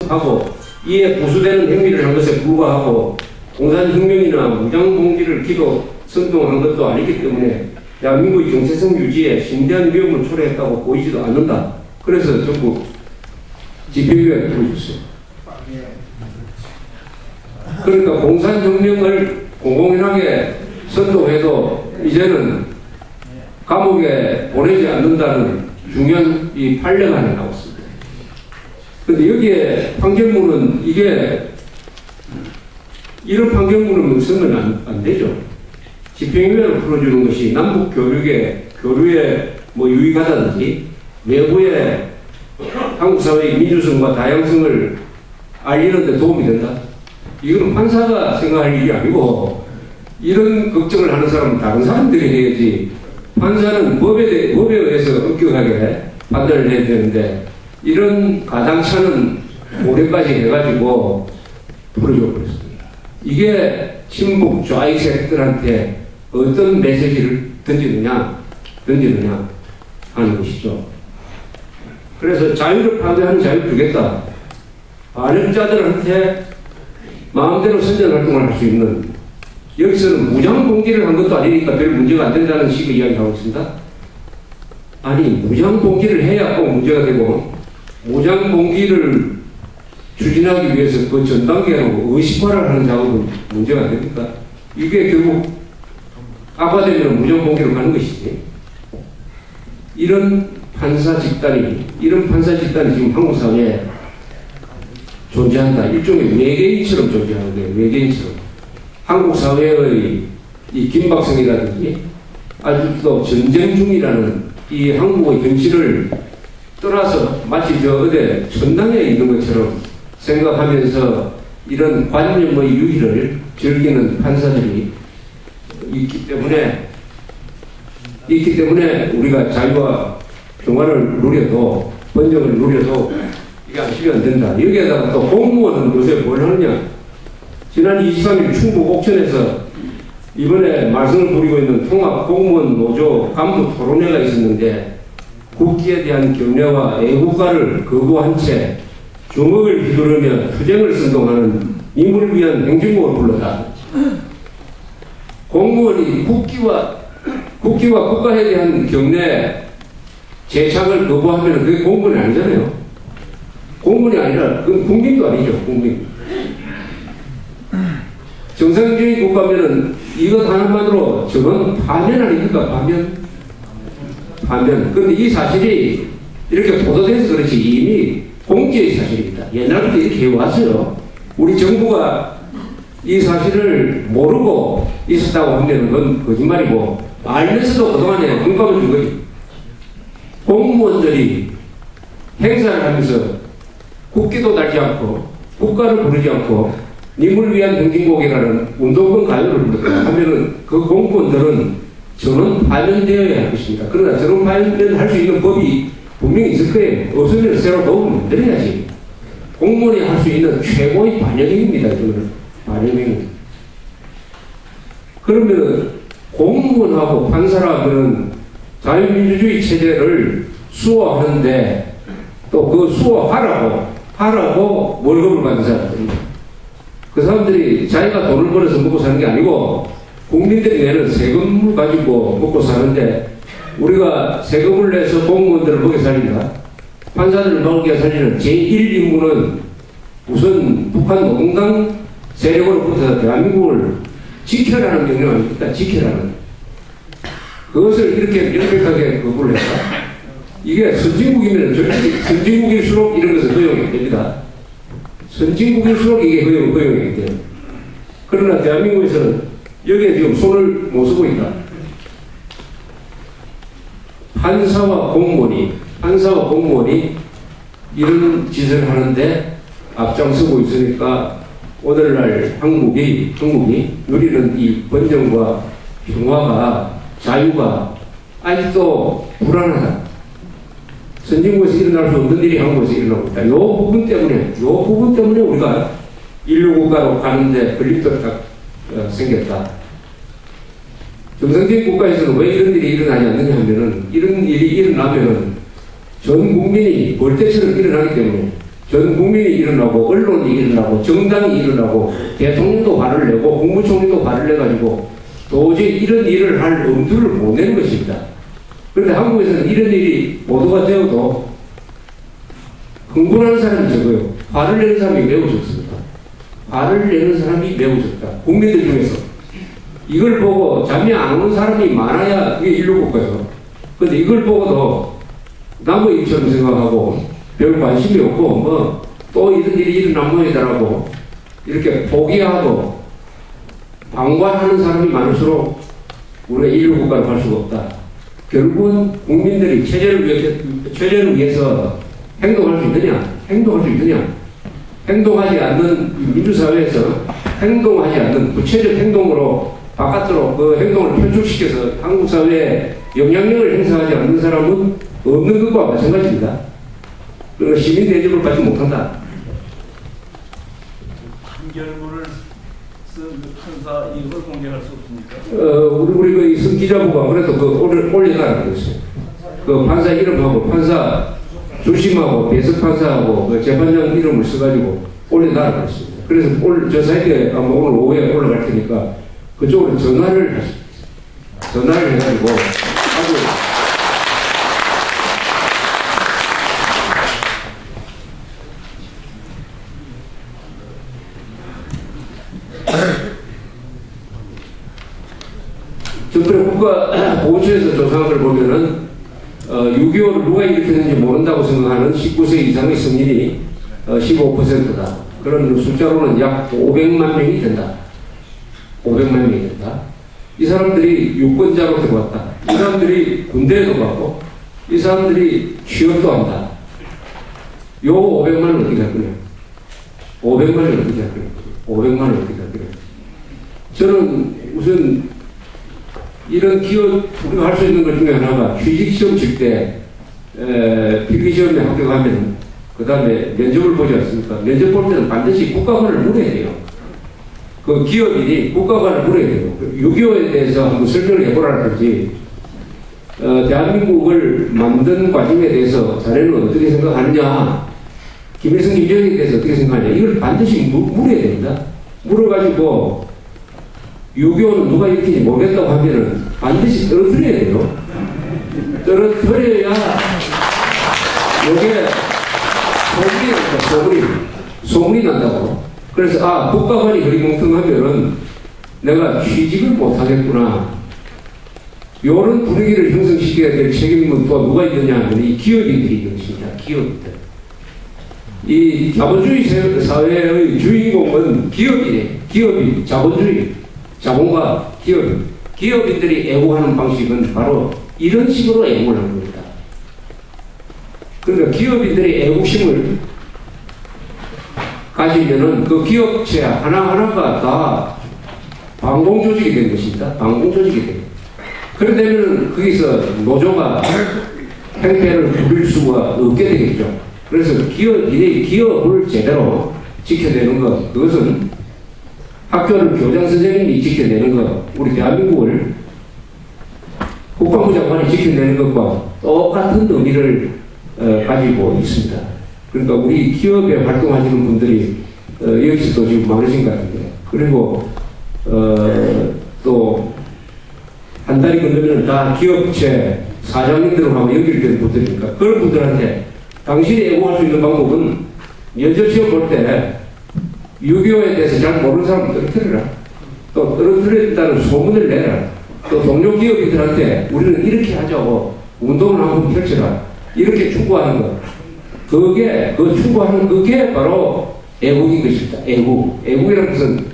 하고 이에 부수되는 행위를 한 것에 불과하고 공산혁명이나 무장봉기를 기도 선동한 것도 아니기 때문에 대한민국의 정체성 유지에 심대한 위험을 초래했다고 보이지도 않는다. 그래서 전부 집행유예를 보여줬어요. 그러니까 공산혁명을 공공연하게 선동해도 이제는 감옥에 보내지 않는다는 중요한 이 판례가 하나 나왔습니다. 근데 여기에 판결문은 이런 판결문은 쓰면 안 되죠. 집행유예를 풀어주는 것이 남북 교류에 뭐 유익하다든지 외부의 한국 사회의 민주성과 다양성을 알리는 데 도움이 된다. 이거는 판사가 생각할 일이 아니고 이런 걱정을 하는 사람은 다른 사람들이 해야지. 판사는 법에 의해서 엄격하게 판단을 해야 되는데 이런 가당차는 고려까지 해가지고 풀어줘 버렸습니다. 이게 친북 좌익 세력들한테 어떤 메시지를 던지느냐 하는 것이죠. 그래서 자유를 파괴하는 자유를 주겠다. 반역자들한테 마음대로 선전활동을 할 수 있는, 여기서는 무장봉기를 한 것도 아니니까 별 문제가 안 된다는 식의 이야기를 하고 있습니다. 아니, 무장봉기를 해야 꼭 문제가 되고, 무장봉기를 추진하기 위해서 그 전 단계로 의식화를 하는 작업은 문제가 안 됩니까? 이게 결국 악화되면 무장봉기로 가는 것이지. 이런 판사 집단이 지금 한국 사회에 존재한다. 일종의 외계인처럼 존재하는 거예요. 외계인처럼. 한국 사회의 이 긴박성이라든지 아주 또 전쟁 중이라는 이 한국의 현실을 떠나서 마치 어디 천당에 있는 것처럼 생각하면서 이런 관념의 유희를 즐기는 판사들이 있기 때문에 우리가 자유와 평화를 누려도, 번영을 누려도 이게 하시면 안 된다. 여기에다가 또 공무원은 요새 뭘 하느냐. 지난 23일 충북 옥천에서 이번에 말썽을 부리고 있는 통합공무원 노조 간부 토론회가 있었는데 국기에 대한 경례와 애국가를 거부한 채 주먹을 휘두르며 투쟁을 선동하는 임을 위한 행진곡을 불렀다. 공무원이 국기와 국가에 대한 경례 제창을 거부하면 그게 공무원이 아니잖아요. 공무원이 아니라 그건 국민도 아니죠. 국민. 정상적인 국가면은 이것 하나만으로 저건 파면 아닙니까? 파면. 그런데 이 사실이 이렇게 보도돼서 그렇지 이미 공개의 사실입니다. 옛날부터 이렇게 해왔어요. 우리 정부가 이 사실을 모르고 있었다고 하면 그건 거짓말이고, 알면서도 그동안에 공감을 준 거지. 공무원들이 행사를 하면서 국기도 달지 않고 국가를 부르지 않고 님을 위한 행진곡이라는 운동권 가요를 부르다 하면은 그 공무원들은 전원 파면되어야 할 것입니다. 그러나 전원 파면할 수 있는 법이 분명히 있을 거예요. 없으면 새로 법을 만들어야지. 공무원이 할 수 있는 최고의 반역행위입니다. 이거는 반역행위. 그러면 공무원하고 판사라고는 자유민주주의 체제를 수호하는데 또 그 수호하라고 월급을 받는 사람들입니다. 그 사람들이 자기가 돈을 벌어서 먹고 사는 게 아니고 국민들이 내는 세금을 가지고 먹고 사는데, 우리가 세금을 내서 공무원들을 먹여 살린다. 판사들을 먹여 살리는 제1임무는 우선 북한 노동당 세력으로부터 대한민국을 지켜라는 명령 아닙니까? 지켜라는. 그것을 이렇게 명백하게 거부를 했다. 이게 선진국이면 선진국일수록 이런 것은 허용이 됩니다. 선진국일수록 이게 허용이 돼요. 그러나 대한민국에서는 여기에 지금 손을 못 쓰고 있다. 판사와 공무원이 이런 짓을 하는데 앞장서고 있으니까 오늘날 한국이 누리는 이 번영과 평화가, 자유가 아직도 불안하다. 선진국에서 일어날 수 없는 일이 한국에서 일어나고 있다. 이 부분 때문에 우리가 인류국가로 가는데 걸림돌이 딱 생겼다. 정상적인 국가에서는 왜 이런 일이 일어나지 않느냐 하면은, 이런 일이 일어나면은 전 국민이 벌떼처럼 일어나기 때문에 전 국민이 일어나고 언론이 일어나고 정당이 일어나고 대통령도 화를 내고 국무총리도 화를 내가지고 도저히 이런 일을 할 엄두를 못 내는 것입니다. 그런데 한국에서는 이런 일이 보도가 되어도 흥분하는 사람이 적어요. 화를 내는 사람이 매우 적습니다. 화를 내는 사람이 매우 적다. 국민들 중에서. 이걸 보고 잠이 안 오는 사람이 많아야 그게 인류국가예요. 그런데 이걸 보고도 남의 일처럼 생각하고 별 관심이 없고 뭐 또 이런 일이 일어난 모양이다라고 이렇게 포기하고 방관하는 사람이 많을수록 우리가 인류국가를 갈 수가 없다. 결국은 국민들이 체제를 위해서 행동할 수 있느냐? 행동할 수 있느냐? 행동하지 않는 민주사회에서 행동하지 않는 구체적 행동으로 바깥으로 그 행동을 표출시켜서 한국 사회에 영향력을 행사하지 않는 사람은 없는 것과 마찬가지입니다. 그러니까 시민 대접을 받지 못한다. 판결문을 쓴 판사 이걸 공개할 수 없습니까? 우리 그 기자부가 그래도 그 올려달라고 그랬어요. 그 판사 이름하고 판사 주심하고 배석 판사하고 그 재판장 이름을 써가지고 올려달라고 그랬습니다. 그래서 저 사이트에 아마 오늘 오후에 올라갈 테니까 그쪽으로 전화를 해가지고 아주 정부의 국가보훈처에서 조사한 걸 보면은 6.25를 누가 일으켰는지 모른다고 생각하는 19세 이상의 성인이 15%다. 그런 숫자로는 약 500만 명이 된다. 500만 명이 된다. 이 사람들이 유권자로 들어왔다. 이 사람들이 군대에도 가고 이 사람들이 취업도 한다. 요 500만을 어떻게 할 거냐? 500만을 어떻게 할 거냐? 500만을 어떻게 할 거냐? 저는 우선 이런 기업, 우리가 할 수 있는 것 중에 하나가 취직시험 칠 때, 필기시험에 합격하면, 그 다음에 면접을 보지 않습니까? 면접 볼 때는 반드시 국가관을 물어야 돼요. 그 기업인이 국가관을 물어야 돼요. 6.25에 대해서 한번 설명을 해보라든지, 대한민국을 만든 과정에 대해서 자네는 어떻게 생각하느냐, 김일성, 김정일에 대해서 어떻게 생각하느냐, 이걸 반드시 물어야 됩니다. 물어가지고, 6.25는 누가 일으키는지 모르겠다고 하면은 반드시 떨어뜨려야 돼요. 떨어뜨려야 이게 소문이 난다고. 그래서 국가관이 흐리멍텅하면은 내가 취직을 못하겠구나. 이런 분위기를 형성시켜야 될 책임은 또 누가 있느냐 하면 이 기업인들이 있는 것입니다. 기업인들. 이 자본주의 사회의 주인공은 기업이에요. 기업인, 자본과 기업인들이 애국하는 방식은 바로 이런 식으로 애국을 하는 겁니다. 그러니까 기업인들이 애국심을 가지면은 그 기업체 하나하나가 다 방공조직이 된 것입니다. 방공조직이 된. 그러려면 거기서 노조가 행패를 부릴 수가 없게 되겠죠. 그래서 기업을 제대로 지켜내는 것, 그것은 학교를 교장 선생님이 지켜내는 것, 우리 대한민국을 국방부 장관이 지켜내는 것과 똑같은 의미를 가지고 있습니다. 그러니까 우리 기업에 활동하시는 분들이 여기서도 지금 많으신 것 같은데, 그리고 또 한 달이 건너면 다 기업체 사장님들하고 연결되는 분들이니까 그런 분들한테 당신이 애국할 수 있는 방법은 면접시험 볼 때 6.25에 대해서 잘 모르는 사람을 떨어뜨려라. 또 떨어뜨렸다는 소문을 내라. 또 동료 기업인들한테 우리는 이렇게 하자고 운동을 한번 펼쳐라. 이렇게 추구하는 것. 그게, 그 추구하는 그게 바로 애국인 것입니다. 애국. 애국이라는 것은